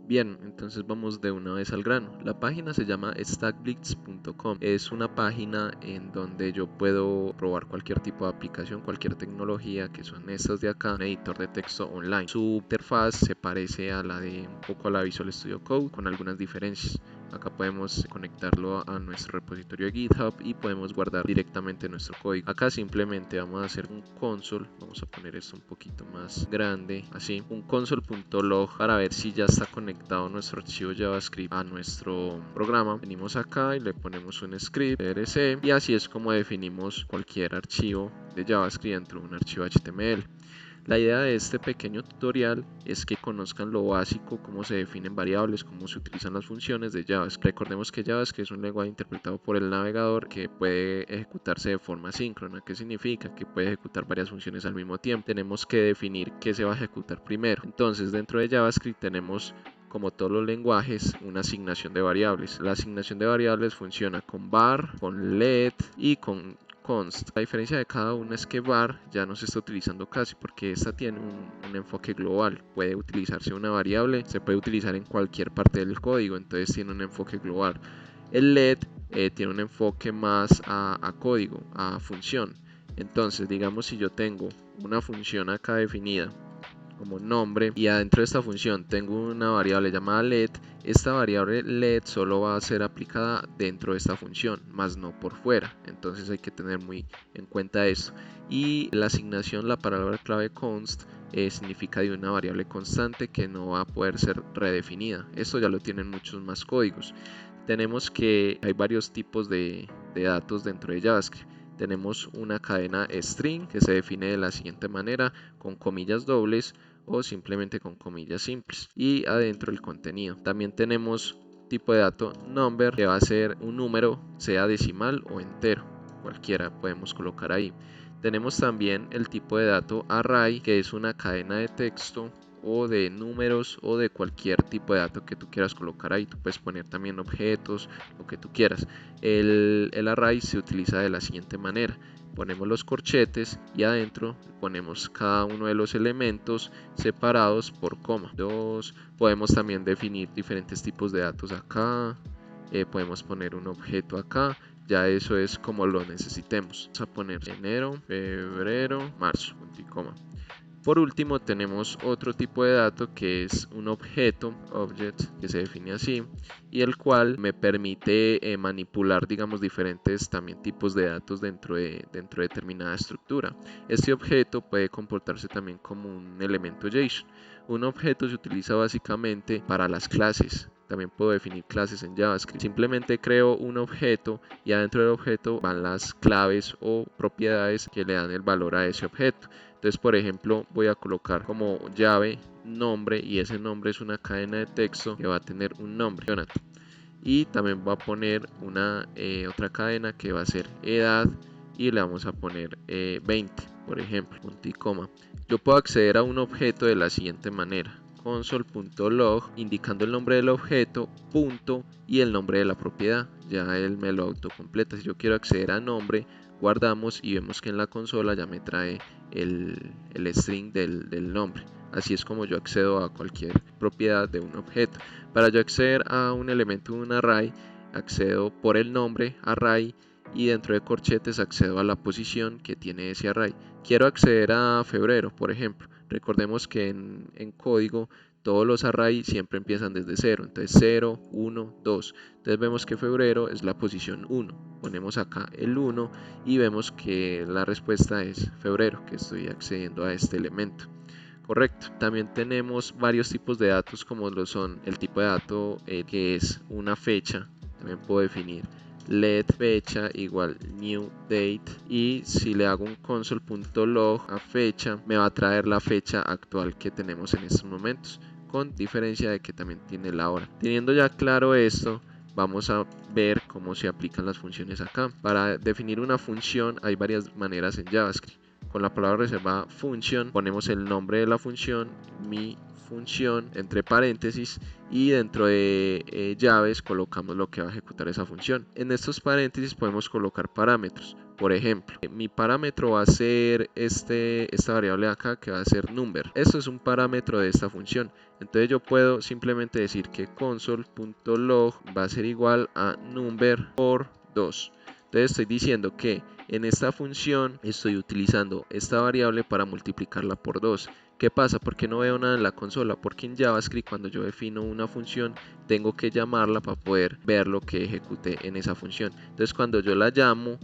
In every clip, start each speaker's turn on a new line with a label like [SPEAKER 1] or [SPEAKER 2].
[SPEAKER 1] Bien, entonces vamos de una vez al grano. La página se llama stackblitz.com. Es una página en donde yo puedo probar cualquier tipo de aplicación, cualquier tecnología, que son estas de acá, un editor de texto online. Su interfaz se parece a la de un poco a la Visual Studio Code, con algunas diferencias. Acá podemos conectarlo a nuestro repositorio de GitHub y podemos guardar directamente nuestro código. Acá simplemente vamos a hacer un console, vamos a poner esto un poquito más grande, así, un console.log para ver si ya está conectado nuestro archivo JavaScript a nuestro programa. Venimos acá y le ponemos un script RC y así es como definimos cualquier archivo de JavaScript dentro de un archivo HTML. La idea de este pequeño tutorial es que conozcan lo básico, cómo se definen variables, cómo se utilizan las funciones de JavaScript. Recordemos que JavaScript es un lenguaje interpretado por el navegador que puede ejecutarse de forma síncrona. ¿Qué significa? Que puede ejecutar varias funciones al mismo tiempo. Tenemos que definir qué se va a ejecutar primero. Entonces, dentro de JavaScript tenemos, como todos los lenguajes, una asignación de variables. La asignación de variables funciona con var, con let y con const. La diferencia de cada una es que var ya no se está utilizando casi porque esta tiene un enfoque global. Puede utilizarse una variable, se puede utilizar en cualquier parte del código, entonces tiene un enfoque global. El let tiene un enfoque más a código, a función. Entonces, digamos, si yo tengo una función acá definida como nombre y adentro de esta función tengo una variable llamada let, esta variable let solo va a ser aplicada dentro de esta función, más no por fuera. Entonces hay que tener muy en cuenta esto. Y la asignación, la palabra clave const, significa de una variable constante que no va a poder ser redefinida. Esto ya lo tienen muchos más códigos. Tenemos que hay varios tipos de datos dentro de JavaScript. Tenemos una cadena string que se define de la siguiente manera, con comillas dobles o simplemente con comillas simples, y adentro el contenido. También tenemos tipo de dato number, que va a ser un número, sea decimal o entero, cualquiera podemos colocar ahí. Tenemos también el tipo de dato array, que es una cadena de texto o de números o de cualquier tipo de dato que tú quieras colocar ahí. Tú puedes poner también objetos, lo que tú quieras. El array se utiliza de la siguiente manera: ponemos los corchetes y adentro ponemos cada uno de los elementos separados por coma. Podemos también definir diferentes tipos de datos acá, podemos poner un objeto acá. Ya eso es como lo necesitemos. Vamos a poner enero, febrero, marzo, punto y coma. Por último tenemos otro tipo de dato que es un objeto, object, que se define así, y el cual me permite manipular, digamos, diferentes también tipos de datos dentro de determinada estructura. Este objeto puede comportarse también como un elemento JSON. Un objeto se utiliza básicamente para las clases. También puedo definir clases en JavaScript. Simplemente creo un objeto y adentro del objeto van las claves o propiedades que le dan el valor a ese objeto. Entonces, por ejemplo, voy a colocar como llave nombre y ese nombre es una cadena de texto que va a tener un nombre, Jonathan. Y también voy a poner una otra cadena que va a ser edad y le vamos a poner 20, por ejemplo, punto y coma. Yo puedo acceder a un objeto de la siguiente manera: console.log, indicando el nombre del objeto, punto y el nombre de la propiedad. Ya él me lo autocompleta. Si yo quiero acceder a nombre, guardamos y vemos que en la consola ya me trae el string del nombre. Así es como yo accedo a cualquier propiedad de un objeto. Para yo acceder a un elemento de un array, accedo por el nombre array y dentro de corchetes accedo a la posición que tiene ese array. Quiero acceder a febrero, por ejemplo. Recordemos que en código todos los arrays siempre empiezan desde 0, entonces 0, 1, 2. Entonces vemos que febrero es la posición 1. Ponemos acá el 1 y vemos que la respuesta es febrero, que estoy accediendo a este elemento. Correcto. También tenemos varios tipos de datos, como lo son el tipo de dato que es una fecha. También puedo definir let fecha igual new date, y si le hago un console.log a fecha me va a traer la fecha actual que tenemos en estos momentos, con diferencia de que también tiene la hora. Teniendo ya claro esto, vamos a ver cómo se aplican las funciones acá. Para definir una función hay varias maneras en JavaScript. Con la palabra reservada function ponemos el nombre de la función, mi función, entre paréntesis, y dentro de llaves colocamos lo que va a ejecutar esa función. En estos paréntesis podemos colocar parámetros. Por ejemplo, mi parámetro va a ser esta variable de acá, que va a ser number. Esto es un parámetro de esta función. Entonces yo puedo simplemente decir que console.log va a ser igual a number por 2. Entonces estoy diciendo que en esta función estoy utilizando esta variable para multiplicarla por 2. ¿Qué pasa? ¿Por qué no veo nada en la consola? Porque en JavaScript, cuando yo defino una función, tengo que llamarla para poder ver lo que ejecute en esa función. Entonces cuando yo la llamo,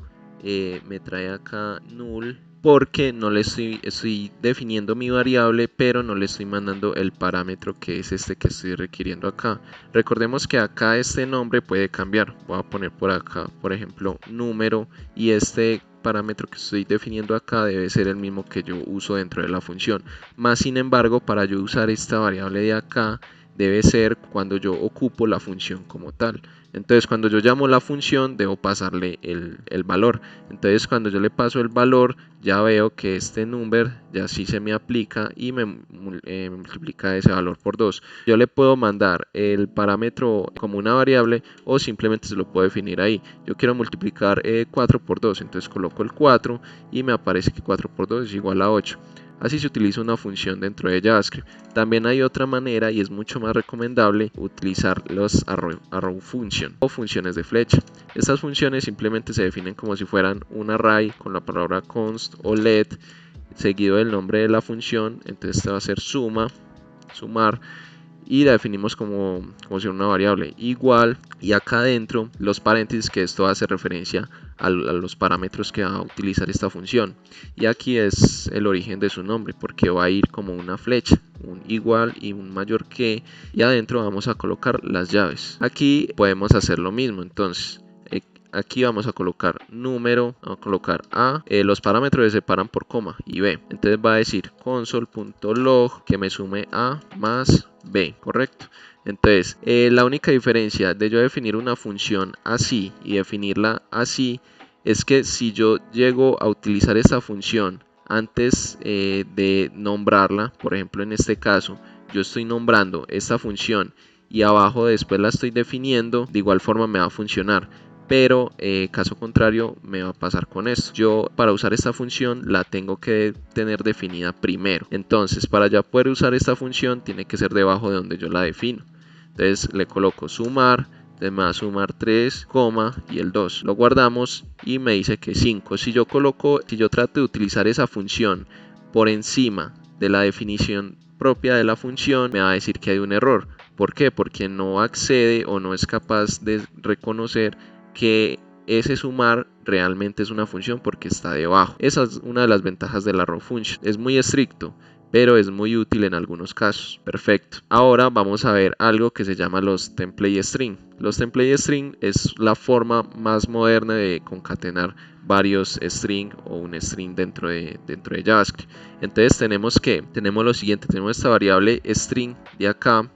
[SPEAKER 1] me trae acá null, porque no le estoy definiendo mi variable, pero no le estoy mandando el parámetro que es este que estoy requiriendo acá. Recordemos que acá este nombre puede cambiar. Voy a poner por acá, por ejemplo, número, y este parámetro que estoy definiendo acá debe ser el mismo que yo uso dentro de la función. Más sin embargo, para yo usar esta variable de acá, debe ser cuando yo ocupo la función como tal. Entonces cuando yo llamo la función, debo pasarle el valor. Entonces cuando yo le paso el valor, ya veo que este number ya sí se me aplica y me multiplica ese valor por 2. Yo le puedo mandar el parámetro como una variable, o simplemente se lo puedo definir ahí. Yo quiero multiplicar 4 por 2, entonces coloco el 4 y me aparece que 4 por 2 es igual a 8. Así se utiliza una función dentro de JavaScript. También hay otra manera, y es mucho más recomendable, utilizar los arrow function o funciones de flecha. Estas funciones simplemente se definen como si fueran un array con la palabra const o let seguido del nombre de la función. Entonces esta va a ser sumar, y la definimos como si una variable igual, y acá adentro los paréntesis, que esto hace referencia a los parámetros que va a utilizar esta función. Y aquí es el origen de su nombre, porque va a ir como una flecha, un igual y un mayor que, y adentro vamos a colocar las llaves. Aquí podemos hacer lo mismo. Entonces aquí vamos a colocar número, vamos a colocar A, los parámetros se separan por coma y B. Entonces va a decir console.log que me sume A más B, ¿correcto? Entonces la única diferencia de yo definir una función así y definirla así es que si yo llego a utilizar esta función antes de nombrarla, por ejemplo en este caso yo estoy nombrando esta función y abajo después la estoy definiendo, de igual forma me va a funcionar. Pero caso contrario me va a pasar con esto. Yo, para usar esta función, la tengo que tener definida primero. Entonces para ya poder usar esta función tiene que ser debajo de donde yo la defino. Entonces le coloco sumar, entonces me va a sumar 3, y el 2. Lo guardamos y me dice que 5. Si yo trato de utilizar esa función por encima de la definición propia de la función, me va a decir que hay un error. ¿Por qué? Porque no accede o no es capaz de reconocer que ese sumar realmente es una función porque está debajo. Esa es una de las ventajas del arrow function. Es muy estricto, pero es muy útil en algunos casos. Perfecto. Ahora vamos a ver algo que se llama los template string. Los template string es la forma más moderna de concatenar varios string o un string dentro de JavaScript. Entonces tenemos lo siguiente: tenemos esta variable string de acá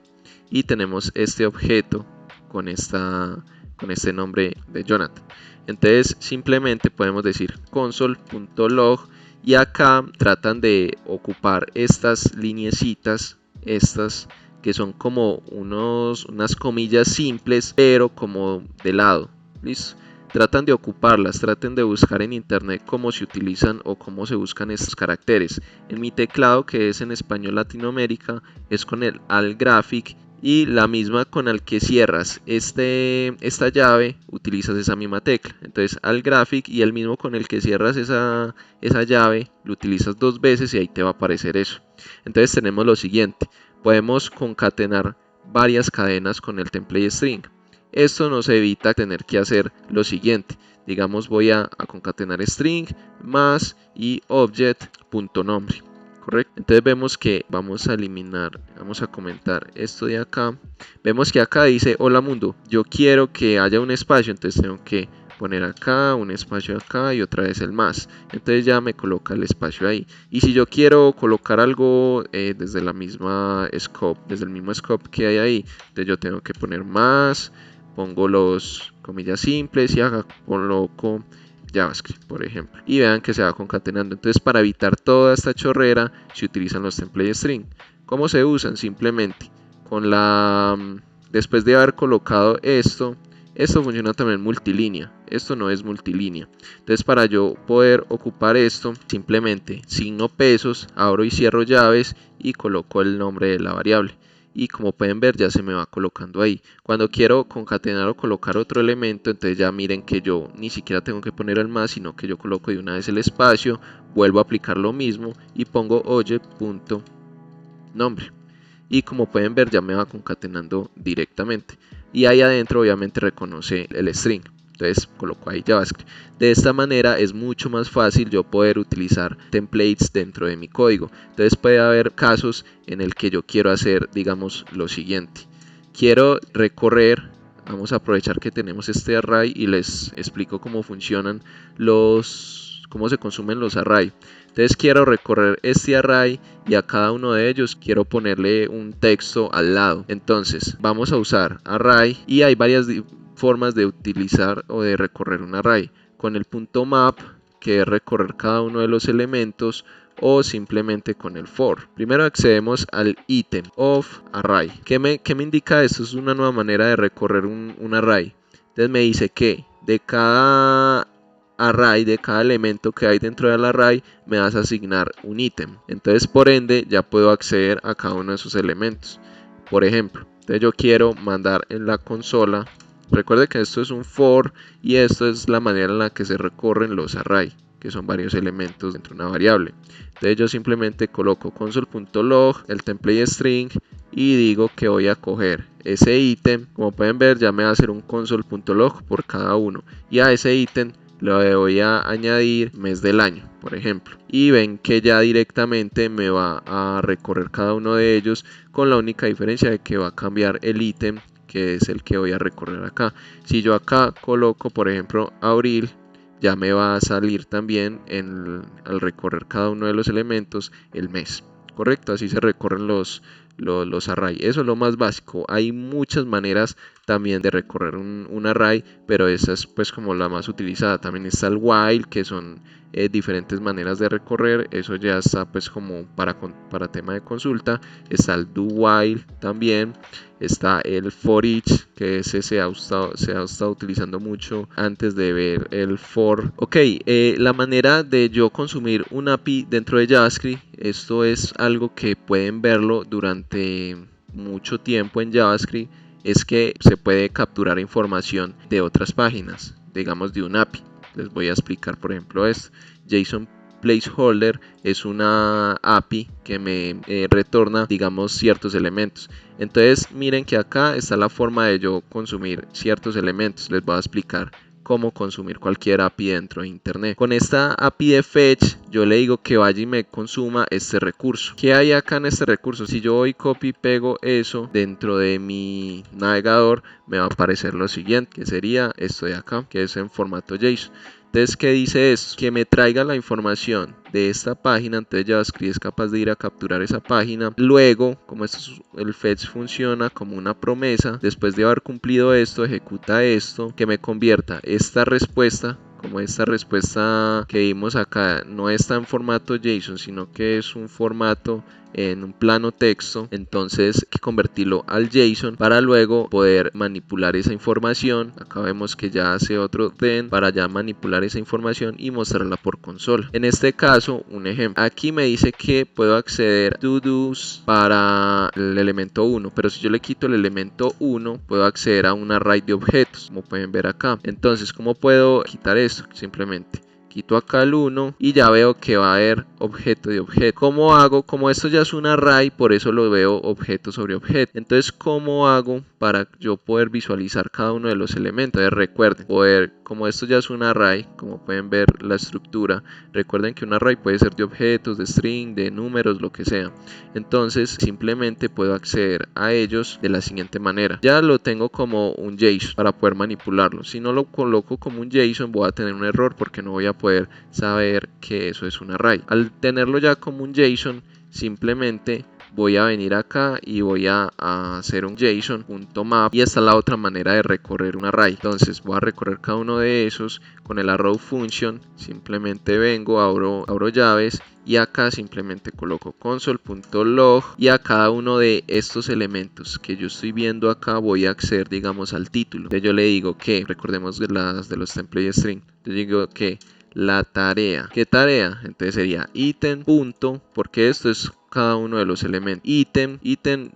[SPEAKER 1] y tenemos este objeto con este nombre de Jonathan. Entonces simplemente podemos decir console.log, y acá tratan de ocupar estas lineecitas, estas que son como unas comillas simples, pero como de lado. ¿Listo? Tratan de ocuparlas, traten de buscar en internet cómo se utilizan o cómo se buscan estos caracteres. En mi teclado, que es en español Latinoamérica, es con el AltGraphic, y la misma con el que cierras esta llave, utilizas esa misma tecla. Entonces AltGraphic, y el mismo con el que cierras esa llave, lo utilizas 2 veces y ahí te va a aparecer eso. Entonces tenemos lo siguiente: podemos concatenar varias cadenas con el template string. Esto nos evita tener que hacer lo siguiente. Digamos, voy a concatenar string más y object.nombre. Correcto. Entonces vemos que vamos a comentar esto de acá. Vemos que acá dice hola mundo, yo quiero que haya un espacio, entonces tengo que poner acá un espacio acá y otra vez el más. Entonces ya me coloca el espacio ahí. Y si yo quiero colocar algo desde la misma scope, desde el mismo scope que hay ahí, entonces yo tengo que poner más, pongo los comillas simples y acá coloco JavaScript, por ejemplo, y vean que se va concatenando. Entonces, para evitar toda esta chorrera, se utilizan los template string. ¿Cómo se usan? Simplemente después de haber colocado esto funciona también multilínea. esto no es multilínea. Entonces para yo poder ocupar esto, simplemente signo pesos, abro y cierro llaves y coloco el nombre de la variable. Y como pueden ver ya se me va colocando ahí. Cuando quiero concatenar o colocar otro elemento, entonces ya miren que yo ni siquiera tengo que poner el más, sino que yo coloco de una vez el espacio, vuelvo a aplicar lo mismo y pongo oye.nombre. Y como pueden ver ya me va concatenando directamente. Y ahí adentro obviamente reconoce el string. Entonces coloco ahí JavaScript. De esta manera es mucho más fácil yo poder utilizar templates dentro de mi código. Entonces puede haber casos en el que yo quiero hacer, digamos, lo siguiente. Quiero recorrer, vamos a aprovechar que tenemos este array y les explico cómo funcionan cómo se consumen los array. Entonces quiero recorrer este array y a cada uno de ellos quiero ponerle un texto al lado. Entonces vamos a usar array y hay varias formas de utilizar o de recorrer un array. Con el punto map, que es recorrer cada uno de los elementos, o simplemente con el for. Primero accedemos al item of array. ¿Qué me indica esto? Es una nueva manera de recorrer un array. Entonces me dice que de cada array, de cada elemento que hay dentro del array, me vas a asignar un ítem. Entonces por ende ya puedo acceder a cada uno de esos elementos. Por ejemplo, entonces yo quiero mandar en la consola. Recuerde que esto es un for y esto es la manera en la que se recorren los array, que son varios elementos dentro de una variable. Entonces yo simplemente coloco console.log, el template string, y digo que voy a coger ese ítem. Como pueden ver ya me va a hacer un console.log por cada uno, y a ese ítem le voy a añadir mes del año, por ejemplo, y ven que ya directamente me va a recorrer cada uno de ellos, con la única diferencia de que va a cambiar el ítem, que es el que voy a recorrer acá. Si yo acá coloco por ejemplo abril, ya me va a salir también al recorrer cada uno de los elementos el mes. Correcto, así se recorren los array. Eso es lo más básico. Hay muchas maneras también de recorrer un array, pero esa es pues como la más utilizada. También está el while, que son diferentes maneras de recorrer. Eso ya está pues como para tema de consulta. Está el do while también. Está el for each, que ese se ha estado utilizando mucho antes de ver el for. Ok, la manera de yo consumir un API dentro de JavaScript, esto es algo que pueden verlo durante mucho tiempo en JavaScript, es que se puede capturar información de otras páginas, digamos de un API. Les voy a explicar por ejemplo esto. JSON placeholder es una API que me retorna, digamos, ciertos elementos. Entonces miren que acá está la forma de yo consumir ciertos elementos. Les voy a explicar cómo consumir cualquier API dentro de internet. Con esta API de fetch yo le digo que vaya y me consuma este recurso. ¿Qué hay acá en este recurso? Si yo voy copy y pego eso dentro de mi navegador, me va a aparecer lo siguiente, que sería esto de acá, que es en formato JSON. Entonces, ¿qué dice esto? Que me traiga la información de esta página. Entonces JavaScript es capaz de ir a capturar esa página. Luego, como el fetch funciona como una promesa, después de haber cumplido esto, ejecuta esto, que me convierta esta respuesta, como esta respuesta que vimos acá no está en formato JSON, sino que es un formato en un plano texto. Entonces hay que convertirlo al JSON para luego poder manipular esa información. Acá vemos que ya hace otro then para ya manipular esa información y mostrarla por consola. En este caso, un ejemplo, aquí me dice que puedo acceder a to-dos para el elemento 1, pero si yo le quito el elemento 1 puedo acceder a un array de objetos, como pueden ver acá. Entonces, ¿cómo puedo quitar esto? Simplemente quito acá el 1 y ya veo que va a haber objeto de objeto. ¿Cómo hago? Como esto ya es un array, por eso lo veo objeto sobre objeto. Entonces, ¿cómo hago para yo poder visualizar cada uno de los elementos? Recuerden, como esto ya es un array, como pueden ver la estructura, recuerden que un array puede ser de objetos, de string, de números, lo que sea. Entonces, simplemente puedo acceder a ellos de la siguiente manera. Ya lo tengo como un JSON para poder manipularlo. Si no lo coloco como un JSON, voy a tener un error porque no voy a poder saber que eso es un array. Al tenerlo ya como un JSON, simplemente voy a venir acá y voy a hacer un JSON.map, y esta es la otra manera de recorrer un array. Entonces voy a recorrer cada uno de esos con el arrow function. Simplemente vengo, abro llaves y acá simplemente coloco console.log, y a cada uno de estos elementos que yo estoy viendo acá voy a acceder, digamos, al título. Entonces yo le digo que, recordemos las de los template string, yo digo que la tarea, ¿qué tarea? Entonces sería ítem punto, porque esto es cada uno de los elementos. Ítem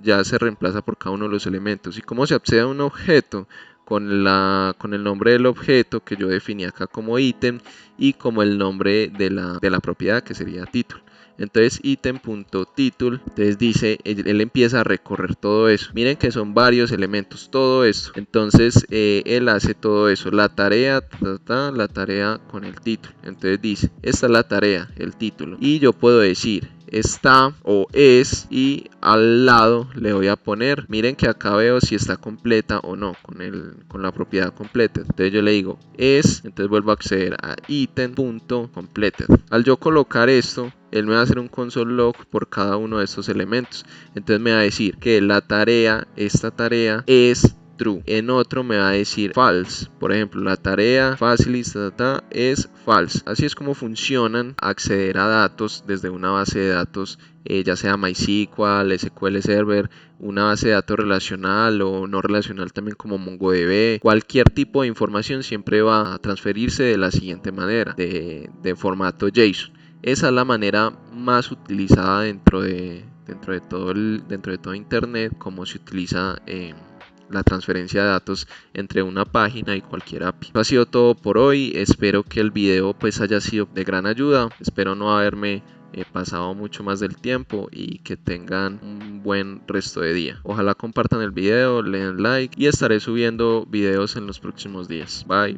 [SPEAKER 1] ya se reemplaza por cada uno de los elementos. ¿Y cómo se accede a un objeto? Con el nombre del objeto que yo definí acá como ítem, y como el nombre de la propiedad, que sería título. Entonces ítem.title, entonces dice, él empieza a recorrer todo eso. Miren que son varios elementos, todo esto. Entonces él hace todo eso, la tarea, la tarea con el título. Entonces dice, esta es la tarea, el título. Y yo puedo decir está o es, y al lado le voy a poner, miren que acá veo si está completa o no, con la propiedad completa. Entonces yo le digo es, entonces vuelvo a acceder a item.completed. Al yo colocar esto, él me va a hacer un console log por cada uno de estos elementos. Entonces me va a decir que la tarea, esta tarea es true. En otro me va a decir false. Por ejemplo, la tarea facilist es false. Así es como funcionan acceder a datos desde una base de datos, ya sea MySQL, SQL Server, una base de datos relacional o no relacional también como MongoDB. Cualquier tipo de información siempre va a transferirse de la siguiente manera, de formato JSON. Esa es la manera más utilizada dentro de todo Internet, como se utiliza la transferencia de datos entre una página y cualquier API. Eso ha sido todo por hoy. Espero que el video pues haya sido de gran ayuda. Espero no haberme pasado mucho más del tiempo, y que tengan un buen resto de día. Ojalá compartan el video, le den like, y estaré subiendo videos en los próximos días. Bye.